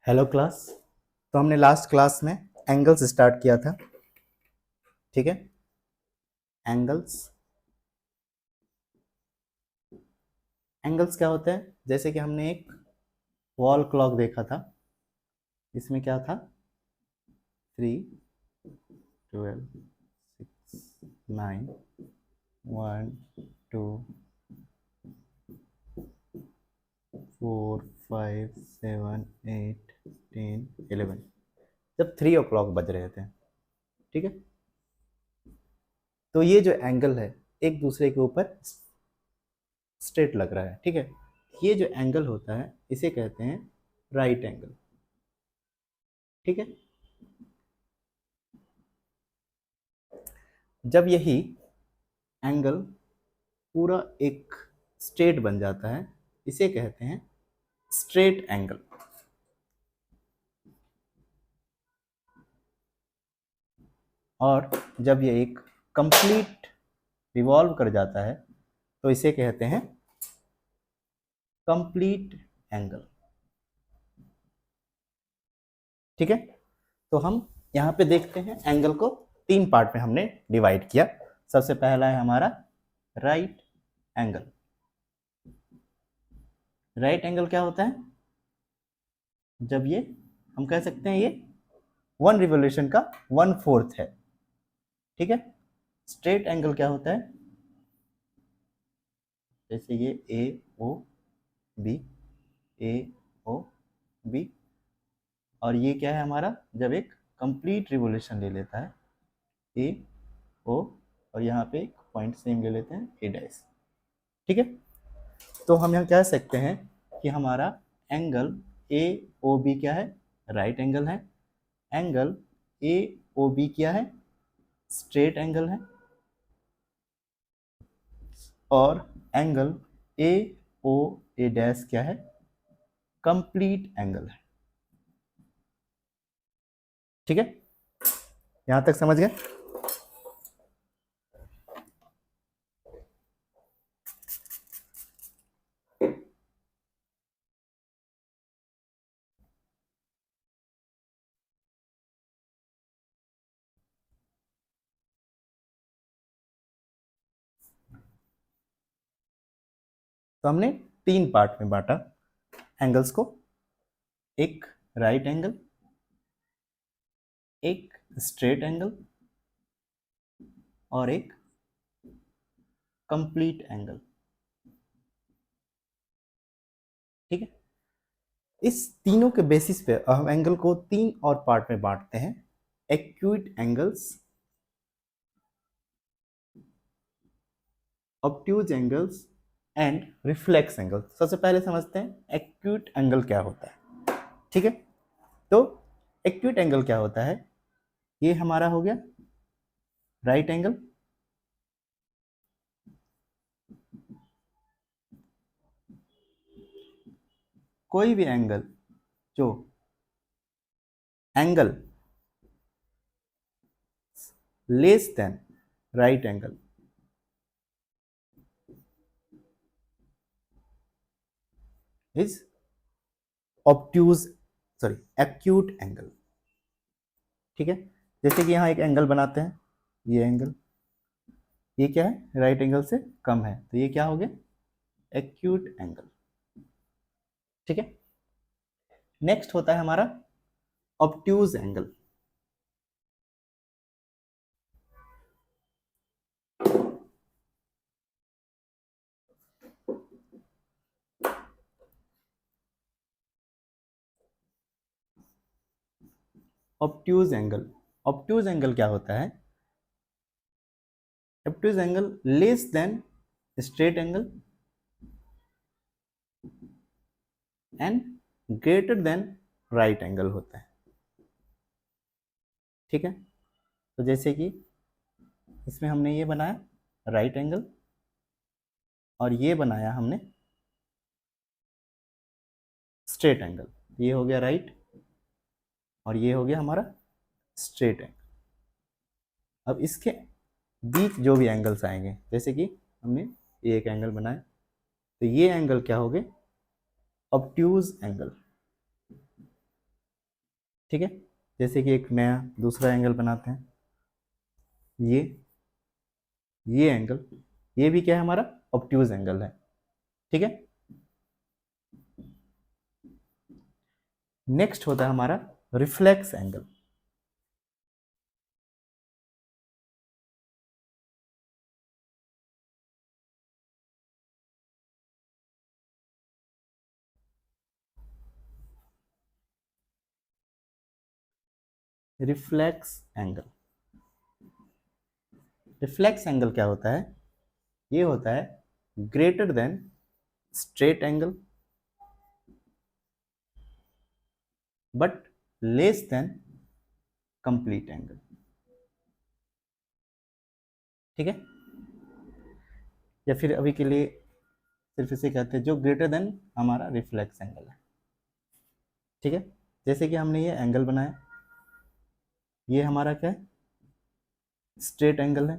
Hello class. तो हमने last class में एंगल्स स्टार्ट किया था। ठीक है, एंगल्स एंगल्स क्या होते हैं? जैसे कि हमने एक वॉल क्लॉक देखा था। इसमें क्या था? 3, 12, 6, 9, 1, 2, 4, 5, 7, 8, 10, 11, जब 3 o'clock बज रहे थे। ठीक है, तो ये जो एंगल है एक दूसरे के ऊपर स्ट्रेट लग रहा है। ठीक है, ये जो एंगल होता है इसे कहते हैं राइट एंगल। ठीक है, जब यही एंगल पूरा एक स्ट्रेट बन जाता है इसे कहते हैं स्ट्रेट एंगल। और जब ये एक कंप्लीट रिवॉल्व कर जाता है तो इसे कहते हैं कंप्लीट एंगल। ठीक है, तो हम यहाँ पे देखते हैं एंगल को 3 पार्ट में हमने डिवाइड किया। सबसे पहला है हमारा राइट एंगल। राइट एंगल क्या होता है? जब ये हम कह सकते हैं ये 1 रिवोल्यूशन का 1/4 है। ठीक है, स्ट्रेट एंगल क्या होता है? जैसे ये ए ओ बी, ए ओ बी, और ये क्या है हमारा? जब एक कंप्लीट रिवोल्यूशन ले लेता है, ए ओ, और यहाँ पे एक पॉइंट सेम ले लेते हैं, ए डैश। ठीक है, तो हम यहाँ कह सकते हैं कि हमारा एंगल ए ओ बी क्या है? राइट एंगल है। एंगल ए ओ बी क्या है? स्ट्रेट एंगल है। और angle A O A dash क्या है? कंप्लीट एंगल है। ठीक है, यहां तक समझ गए? तो हमने 3 पार्ट में बांटा एंगल्स को। एक राइट एंगल, एक स्ट्रेट एंगल, और एक कंप्लीट एंगल। ठीक है, इस तीनों के बेसिस पे हम एंगल को 3 और पार्ट में बांटते हैं। Acute angles, obtuse angles and reflex angle. सबसे पहले समझते हैं एक्यूट एंगल क्या होता है। ठीक है, तो एक्यूट एंगल क्या होता है? ये हमारा हो गया राइट एंगल। कोई भी एंगल जो angle less than right angle is obtuse, sorry, acute angle. ठीक है, जैसे कि यहाँ एक एंगल बनाते हैं, ये एंगल, ये क्या है? राइट एंगल से कम है, तो ये क्या हो गया? Acute angle. ठीक है, नेक्स्ट होता है हमारा obtuse angle. Obtuse angle, obtuse angle क्या होता है? Obtuse angle less than straight angle and greater than right angle होता है। ठीक है, तो जैसे कि इसमें हमने ये बनाया राइट एंगल, और ये बनाया हमने स्ट्रेट एंगल। ये हो गया राइट, और ये हो गया हमारा स्ट्रेट एंगल। अब इसके बीच जो भी एंगल्स आएंगे, जैसे कि हमने ये एक एंगल बनाया, तो ये एंगल क्या हो गए? Obtuse angle. ठीक है। जैसे कि एक नया दूसरा एंगल बनाते हैं, ये एंगल, ये भी क्या है हमारा ऑब्ट्यूज एंगल है। ठीक है। नेक्स्ट होता है हमारा reflex angle. Reflex angle, reflex angle क्या होता है? ये होता है greater than straight angle but less than complete angle. ठीक है। या फिर अभी के लिए सिर्फ इसे कहते हैं जो ग्रेटर देन हमारा रिफ्लेक्स एंगल है। ठीक है। जैसे कि हमने ये एंगल बनाया, ये हमारा क्या है, स्ट्रेट एंगल है।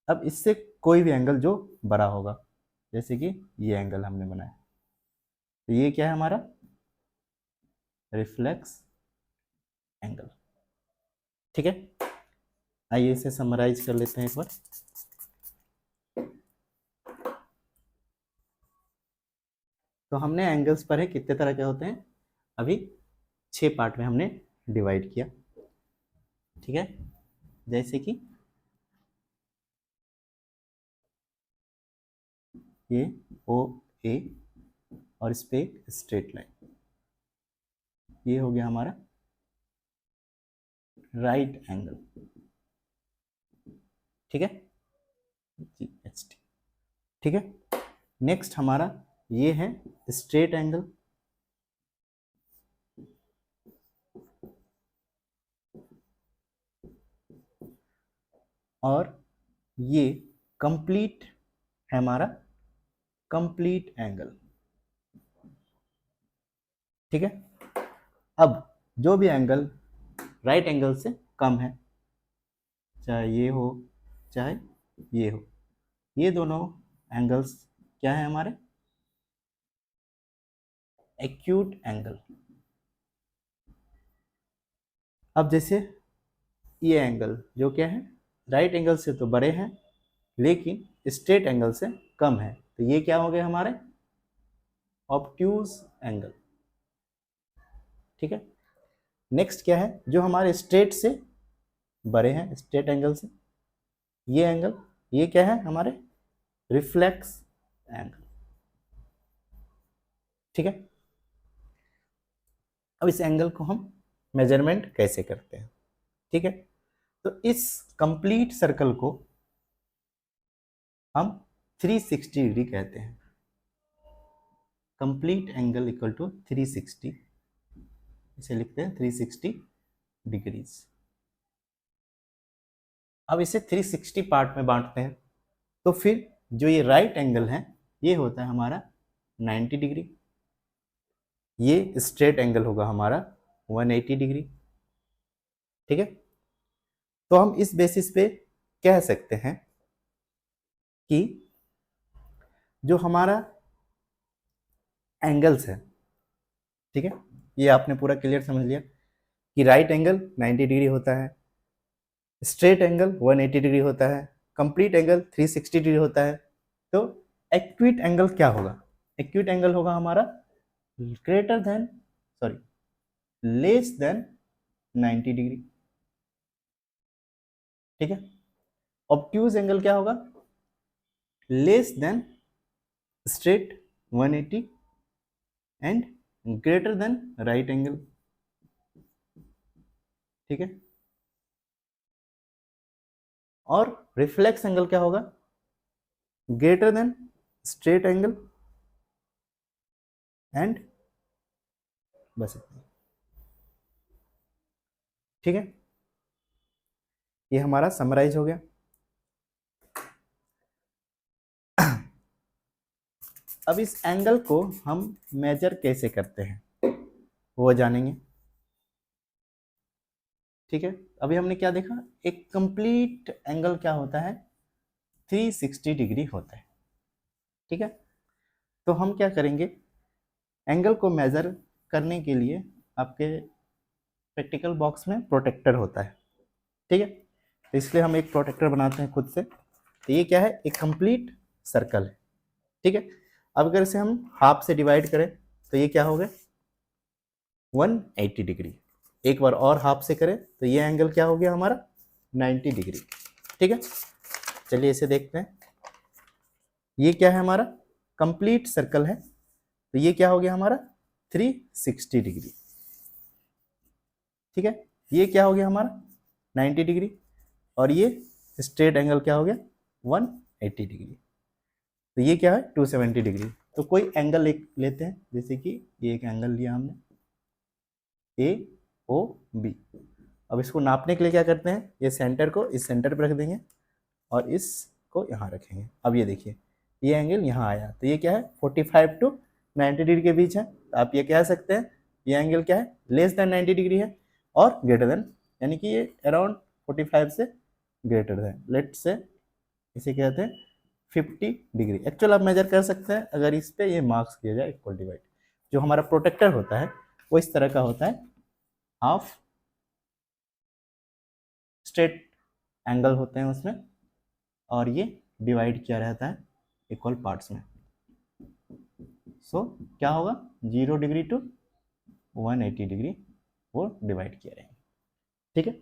अब इससे कोई भी एंगल जो बड़ा होगा, जैसे कि ये एंगल हमने बनाया, तो ये क्या है हमारा रिफ्लेक्स एंगल। ठीक है। आइए इसे समराइज कर लेते हैं एक बार। तो हमने एंगल्स पर है कितने तरह के होते हैं, अभी 6 पार्ट में हमने डिवाइड किया। ठीक है। जैसे कि ये ओ ए और इस पे एक स्ट्रेट लाइन, ये हो गया हमारा राइट एंगल। ठीक है, GHT। ठीक है। नेक्स्ट हमारा ये है स्ट्रेट एंगल। और ये कंप्लीट है हमारा कंप्लीट एंगल। ठीक है। अब जो भी एंगल राइट एंगल से कम है, चाहे ये हो चाहे ये हो, ये दोनों एंगल्स क्या है हमारे एक्यूट एंगल। अब जैसे ये एंगल जो क्या है राइट एंगल से तो बड़े हैं लेकिन स्ट्रेट एंगल से कम है, तो ये क्या हो गए हमारे ऑब्ट्यूज एंगल। ठीक है। नेक्स्ट क्या है जो हमारे स्ट्रेट से बड़े हैं, स्ट्रेट एंगल से, ये एंगल, ये क्या है हमारे रिफ्लेक्स एंगल। ठीक है। अब इस एंगल को हम मेजरमेंट कैसे करते हैं? ठीक है। तो इस कंप्लीट सर्कल को हम 360 डिग्री कहते हैं। कंप्लीट एंगल इक्वल टू 360, इसे लिखते हैं 360 डिग्रीज। अब इसे 360 पार्ट में बांटते हैं, तो फिर जो ये राइट एंगल है ये होता है हमारा 90 डिग्री, ये स्ट्रेट एंगल होगा हमारा 180 डिग्री। ठीक है। तो हम इस बेसिस पे कह सकते हैं कि जो हमारा एंगल्स है, ठीक है, ये आपने पूरा क्लियर समझ लिया कि राइट एंगल 90 डिग्री होता है, स्ट्रेट एंगल 180 डिग्री होता है, कंप्लीट एंगल 360 डिग्री होता है। तो एक्यूट एंगल क्या होगा? एक्यूट एंगल होगा हमारा greater than sorry less than 90 degree. ठीक है। ऑब्ट्यूज एंगल क्या होगा? Less than straight 180 and greater than right angle. ठीक है। और रिफ्लेक्स एंगल क्या होगा? Greater than straight angle and बस इतना। ठीक है। ये हमारा समराइज हो गया। अब इस एंगल को हम मेजर कैसे करते हैं वो जानेंगे। ठीक है। अभी हमने क्या देखा, एक कंप्लीट एंगल क्या होता है 360 डिग्री होता है। ठीक है। तो हम क्या करेंगे, एंगल को मेजर करने के लिए आपके प्रैक्टिकल बॉक्स में प्रोटेक्टर होता है, ठीक है। तो इसलिए हम एक प्रोटेक्टर बनाते हैं खुद से। तो ये क्या है, एक कंप्लीट सर्कल है, ठीक है। अब अगर इसे हम हाफ से डिवाइड करें तो ये क्या हो गया, 180 डिग्री। एक बार और हाफ से करें तो ये एंगल क्या हो गया हमारा, 90 डिग्री, ठीक है। चलिए इसे देखते हैं। ये क्या है, हमारा कंप्लीट सर्कल है, तो ये क्या हो गया हमारा 360 डिग्री, ठीक है। ये क्या हो गया हमारा 90 डिग्री, और ये स्ट्रेट एंगल क्या हो गया 180 डिग्री। तो ये क्या है 270 डिग्री। तो कोई एंगल लेते हैं, जैसे कि ये एक एंगल लिया हमने ए ओ बी। अब इसको नापने के लिए क्या करते हैं, ये सेंटर को इस सेंटर पर रख देंगे और इसको यहाँ रखेंगे। अब ये देखिए ये एंगल यहाँ आया, तो ये क्या है 45 टू 90 डिग्री के बीच है। तो आप ये कह सकते हैं ये एंगल क्या है, लेस देन 90 डिग्री है और ग्रेटर देन, यानी कि ये अराउंड 45 से ग्रेटर है। लेट से इसे कहते हैं 50 डिग्री। एक्चुअल आप मेजर कर सकते हैं अगर इस पे ये मार्क्स किया जाए इक्वल डिवाइड। जो हमारा प्रोटेक्टर होता है वो इस तरह का होता है, हाफ स्ट्रेट एंगल होते हैं उसमें, और ये डिवाइड किया रहता है इक्वल पार्ट्स में। सो क्या होगा 0 डिग्री टू 180 डिग्री वो डिवाइड किया रहेंगे, ठीक है।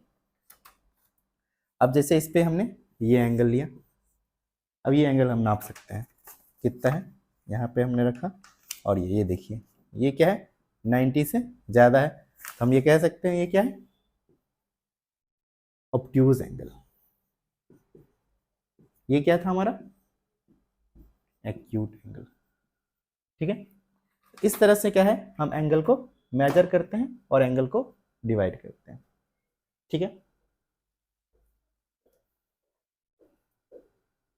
अब जैसे इस पे हमने ये एंगल लिया, अब ये एंगल हम नाप सकते हैं कितना है, यहाँ पे हमने रखा और ये देखिए ये क्या है 90 से ज़्यादा है, तो हम ये कह सकते हैं ये क्या है ऑब्ट्यूज एंगल। ये क्या था हमारा एक्यूट एंगल, ठीक है। इस तरह से क्या है हम एंगल को मेजर करते हैं और एंगल को डिवाइड करते हैं, ठीक है।